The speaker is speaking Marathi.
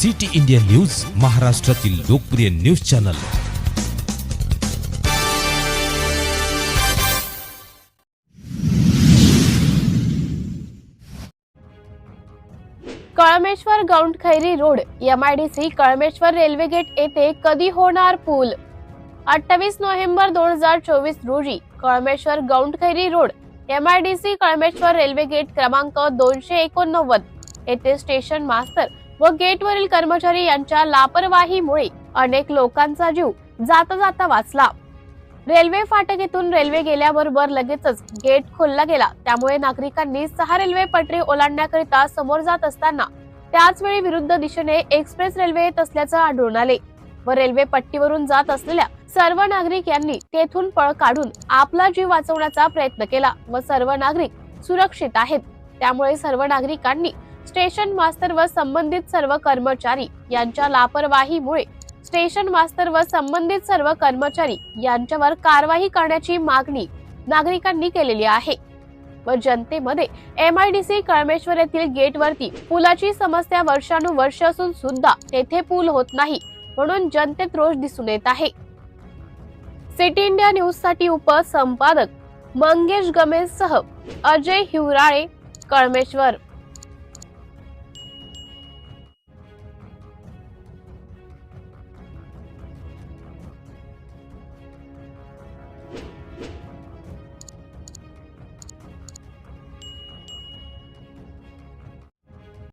सिटी इंडिया न्यूज, महाराष्ट्रातील लोकप्रिय news channel. Kalmeshwar Gaundkhairi road MIDC Kalmeshwar railway gate येथे कधी होणार पूल? 28 नोव्हेंबर 2024 रोजी Kalmeshwar Gaundkhairi road MIDC Kalmeshwar railway gate क्रमांक 289 येथे स्टेशन मास्तर व गेटवरील कर्मचारी यांच्या लापरवाहीमुळे अनेक लोकांचा जीव जाता जाता वाचला। रेल्वे फाटक येथून रेल्वे गेल्याबरोबर लगेचच गेट खोलला गेला, त्यामुळे नागरिकांनी 6 रेल्वे पटरी ओलांडण्याकरिता समोर जात असताना त्याच वेळी विरुद्ध दिशेने एक्सप्रेस रेल्वे येत असल्याचं आढळून आले व रेल्वे पट्टीवरून जात असलेल्या सर्व नागरिक यांनी तेथून पळ काढून आपला जीव वाचवण्याचा प्रयत्न केला व सर्व नागरिक सुरक्षित आहेत। त्यामुळे सर्व नागरिकांनी स्टेशन मास्तर व संबंधित सर्व कर्मचारी यांच्या लापरवाहीमुळे स्टेशन मास्तर व संबंधित सर्व कर्मचारी यांच्यावर कारवाई करण्याची मागणी नागरिकांनी केलेली आहे व जनतेमध्ये MIDC कळमेश्वर येथील गेटवरती पुलाची समस्या वर्षानुवर्ष असून सुद्धा तेथे पूल होत नाही, म्हणून जनतेत रोष दिसून येत आहे। सिटी इंडिया न्यूज साठी उपसंपादक मंगेश गमेश सह अजय हिवराळे, कळमेश्वर।